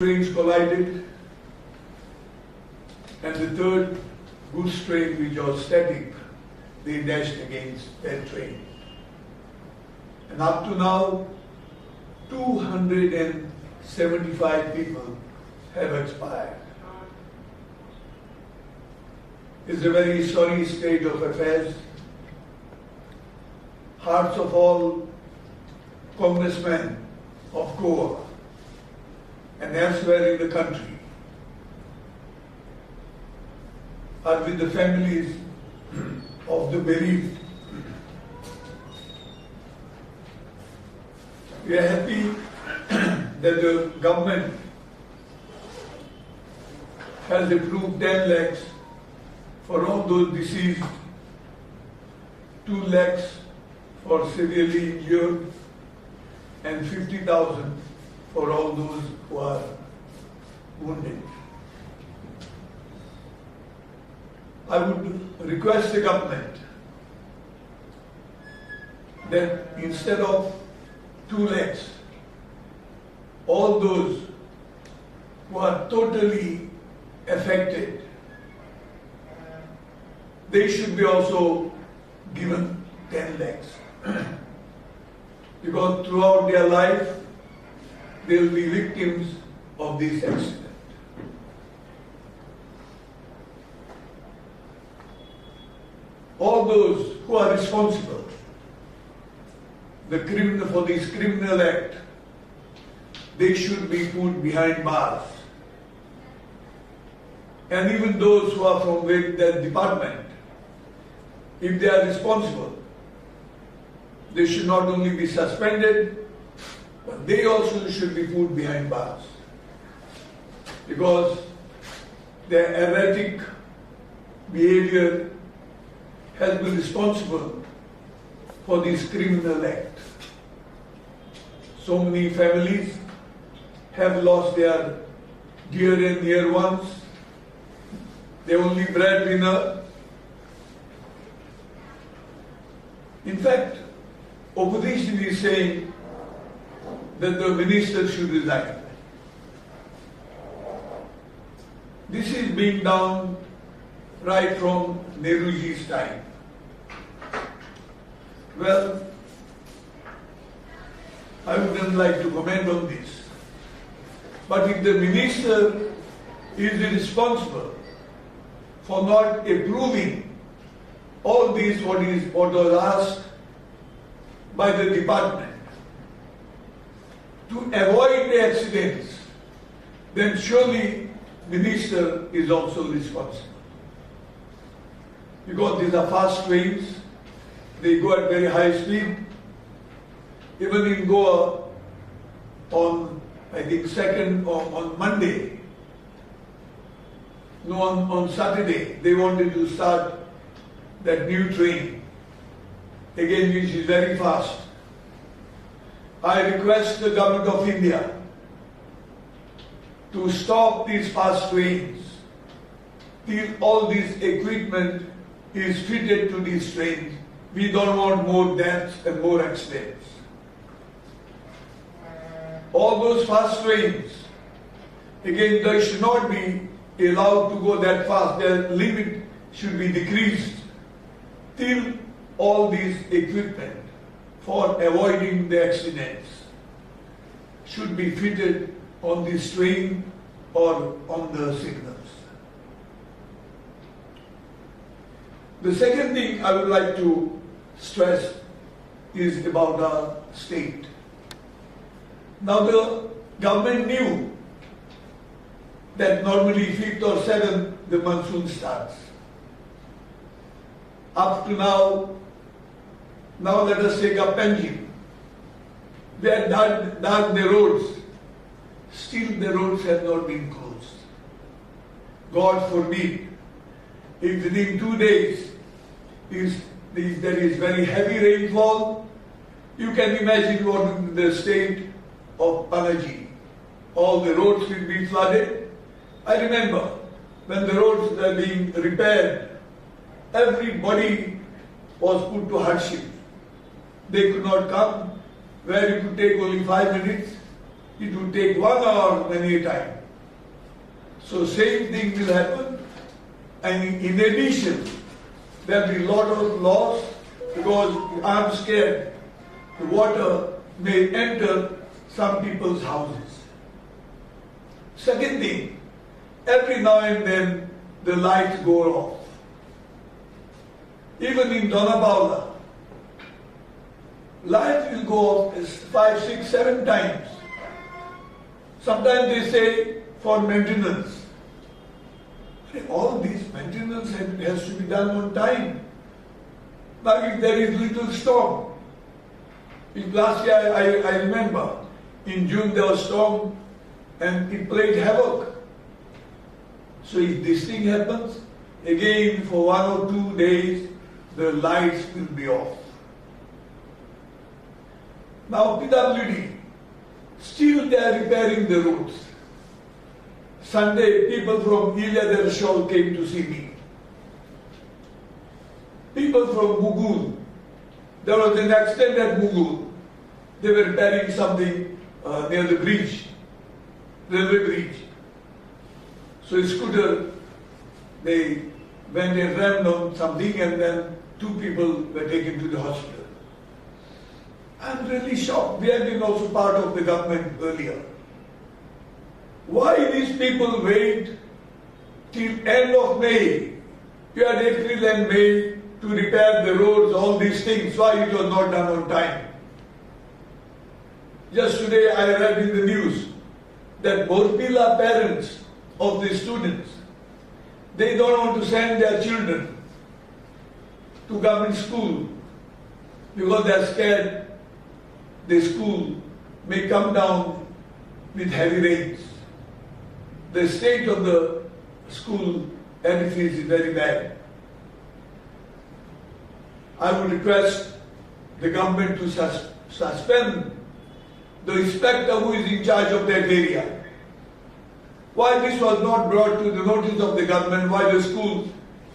trains collided, and the third goods train, which was static, they dashed against that train. And up to now, 275 people have expired. It's a very sorry state of affairs. Hearts of all congressmen of Goa and elsewhere in the country are with the families of the bereaved. We are happy that the government has approved 10 lakhs for all those deceased, 2 lakhs for severely injured, and 50,000 for all those who are wounded. I would request the government that instead of 2 lakhs, all those who are totally affected, they should be also given 10 lakhs. Because throughout their life, they will be victims of this accident. All those who are responsible for this criminal act, they should be put behind bars. And even those who are from that department, if they are responsible, they should not only be suspended, but they also should be put behind bars. Because their erratic behavior has been responsible for this criminal act. So many families have lost their dear and near ones, their only breadwinner. In fact, opposition is saying that the minister should resign. This is being done right from Nehruji's time. Well, I wouldn't like to comment on this. But if the minister is responsible for not approving all this what was asked by the department to avoid the accidents, then surely minister is also responsible. Because these are fast trains, they go at very high speed. Even in Goa, on I think on Monday, no, on Saturday, they wanted to start that new train, again which is very fast. I request the Government of India to stop these fast trains till all this equipment is fitted to these trains. We don't want more deaths and more accidents. All those fast trains, again, they should not be allowed to go that fast. Their limit should be decreased till all these equipment for avoiding the accidents should be fitted on this train or on the signals. The second thing I would like to stress is about our state. Now the government knew that normally 5th or 7th the monsoon starts. Up to now let us take up Panjim. They had dug the roads. Still the roads have not been closed. God forbid, if within 2 days there is very heavy rainfall, you can imagine what will be the state of Panaji. All the roads will be flooded. I remember when the roads were being repaired, everybody was put to hardship. They could not come, where you could take only 5 minutes, it would take 1 hour many a time. So same thing will happen, and in addition, there will be a lot of loss because I'm scared the water may enter some people's houses. Second thing, every now and then the lights go off. Even in Donapaula, lights will go off 5, 6, 7 times. Sometimes they say for maintenance. All this maintenance has to be done on time. Now if there is little storm, last year I remember, in June there was storm and it played havoc. So if this thing happens, again for 1 or 2 days, the lights will be off. Now PWD, still they are repairing the roads. Sunday, people from Ilya Dershol came to see me. People from Mugul, there was an accident at Mugul. They were repairing something near the bridge, railway bridge. So a scooter, they went and rammed on something and then 2 people were taken to the hospital. I'm really shocked. We have been also part of the government earlier. Why these people wait till end of May? You had April and May to repair the roads, all these things. Why it was not done on time? Just today I read in the news that Borpila parents of the students, they don't want to send their children to government school because they are scared the school may come down with heavy rains. The state of the school edifice is very bad. I would request the government to suspend the inspector who is in charge of that area. Why this was not brought to the notice of the government, why the school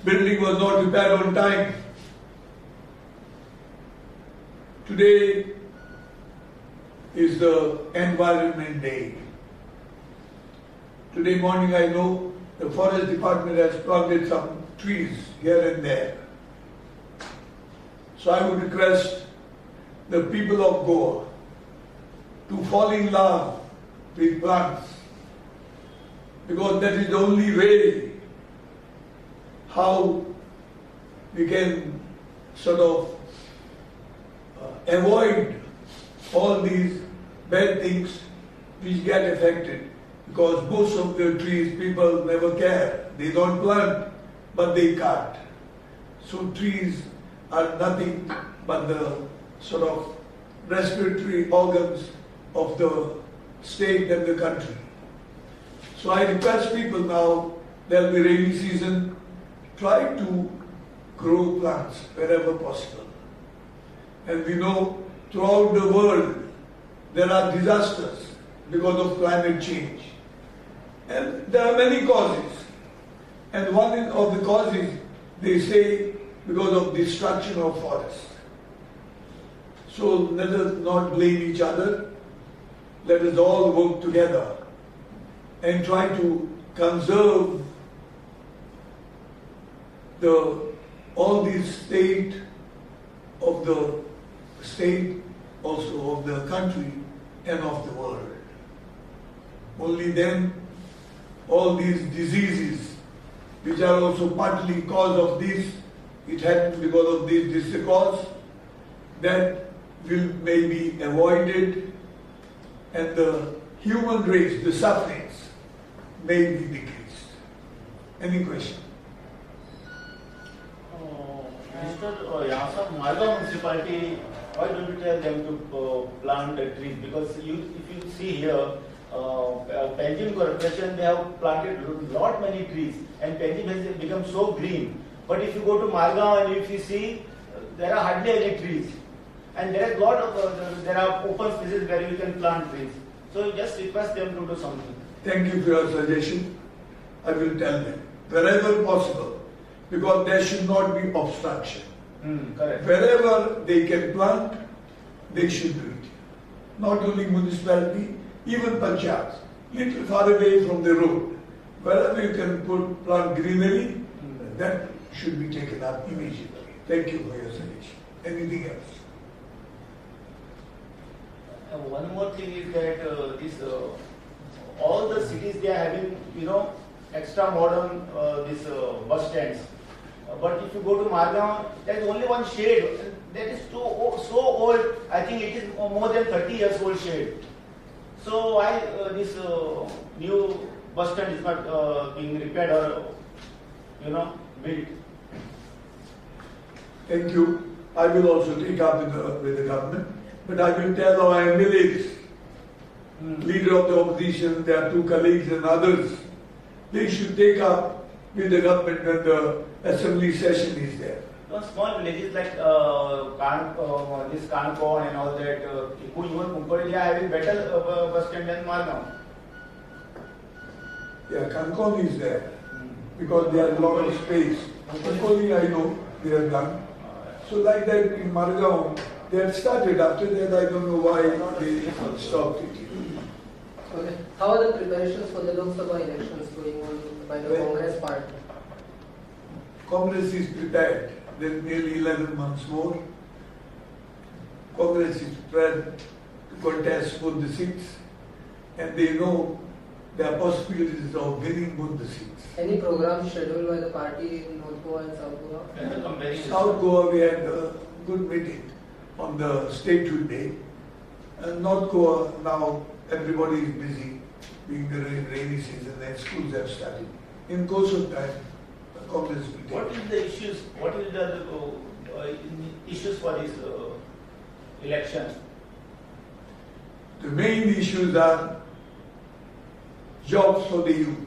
building was not repaired on time. Today is the Environment Day. Today morning I know the Forest Department has planted some trees here and there. So I would request the people of Goa to fall in love with plants because that is the only way how we can sort of avoid all these bad things which get affected. Because most of the trees people never care. They don't plant, but they cut. So trees are nothing but the sort of respiratory organs of the state and the country. So I request people now, there will be rainy season, try to grow plants wherever possible. And we know throughout the world there are disasters because of climate change. And there are many causes. And one of the causes, they say, because of destruction of forests. So let us not blame each other. Let us all work together and try to conserve all the state, also of the country and of the world. Only then all these diseases, which are also partly cause of this, it happened because of this is the cause, that will may be avoided and the human race, the sufferings, may be decreased. Any question? Mr. Yasser, Margao municipality, why don't you tell them to plant trees? Because if you see here, Panjim Corporation, they have planted lot many trees and Panjim has become so green. But if you go to Margao and if you see, there are hardly any trees. And there is lot of, there are open spaces where you can plant trees. So you just request them to do something. Thank you for your suggestion. I will tell them wherever possible, because there should not be obstruction. Correct. Wherever they can plant, they should do it. Not only municipality, even panchayats, little far away from the road. Wherever you can plant greenery, that should be taken up immediately. Thank you for your suggestion. Anything else? One more thing is that all the cities they are having extra modern bus stands. But if you go to Margao, there is only one shade. That is so old. I think it is more than 30 years old shade. So why this new bus stand is not being repaired or built? Thank you. I will also take up with the government, but I will tell our MLAs, leader of the opposition, their two colleagues and others, they should take up with the government when the assembly session is there. Small villages like this Kankon and all that, even Kumpadi, they are having better bus stand than Margao. Yeah, Kankon is there because they have a lot of space. Kankoni I know they have done. So like that in Margao, they had started. After that, I don't know why they stopped it. Okay. How are the preparations for the Lok Sabha elections going on by the Congress party? Congress is prepared. There are nearly 11 months more. Congress is prepared to contest both the seats, and they know there are possibilities of winning both the seats. Any program scheduled by the party in North Goa and South Goa? South Goa, we had a good meeting on the statehood day. And North Goa, now everybody is busy, being the rainy season and schools have started. In course of time, the Congress will take. What is the issues? What is the issues for this election? The main issues are jobs for the youth.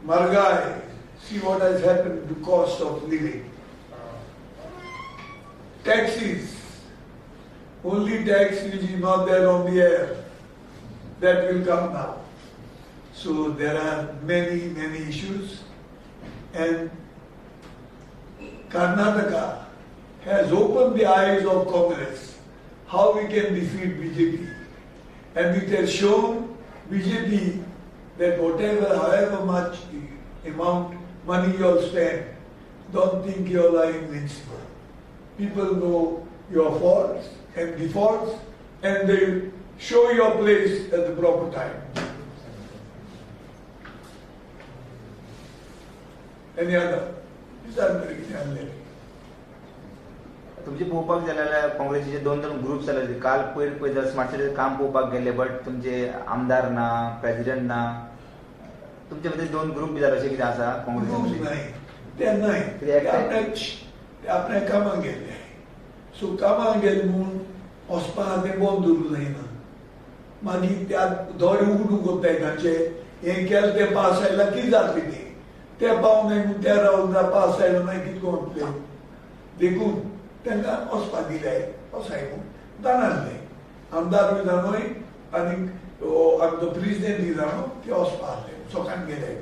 Margai, see what has happened to cost of living. Taxes, only tax which is not there on the air, that will come now. So there are many issues, and Karnataka has opened the eyes of Congress how we can defeat BJP, and it has shown BJP that however much amount money you all spend, don't think you all are invincible. People know your faults and defaults, and they show your place at the proper time. Any other? These are very clear. तुमचे पोवपाक गेल्यार काँग्रेसीचे दोन groups जाले काल पयर जर smart सिटीचे काम पोवपाक गेले बट तुमचे आमदार ना प्रेसिडेंट ना तुमचे भितर दोन ग्रुप बी जाले अशें कितें आसा काँग्रेसीन नाही ते नाही ते आपल्या कामाक गेले सो कामाक गेले म्हणून वचपाक ते बंद दवरूंक जायना मागीर त्या दोळे उगडूंक कोत्ताय तांचे हें केलें तें पास आयलां कितें जातलें तें पावनाय म्हणून त्या रावला पास आयलो ना कितें कोण देखून त्यांना वचपाक दिले वसाय म्हणून जाणारले आमदार बी जाणोय आनी आमचो प्रेसिडेंट जाणो ते वचपाक आसले सकाळीं गेले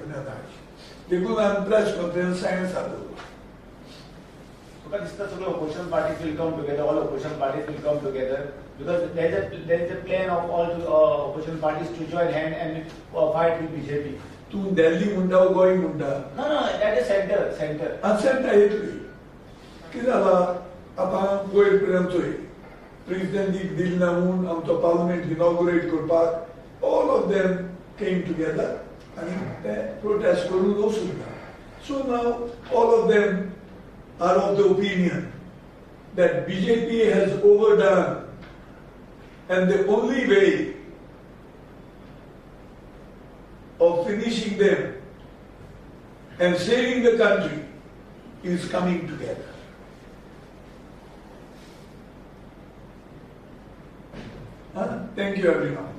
देखून आमी प्रेस कॉन्फरन्स सायन्साक दवरला Because this is opposition parties will come together, all opposition parties will come together because there is a plan of all opposition parties to join hand and fight with BJP. तू दिल्ली म्हणटा गोंय म्हणटा No, that is center. Centre येतली कितें जालां आतां गोंय पर्यंत चोय प्रेसिडेंटीक दिल ना म्हणून आमचो पार्लिमेंट इनॉग्रेट करपाक all of them came together आनी ते प्रोटेस्ट करून वचूंक ना so now all of them are of the opinion that BJP has overdone and the only way of finishing them and saving the country is coming together. Thank you everyone.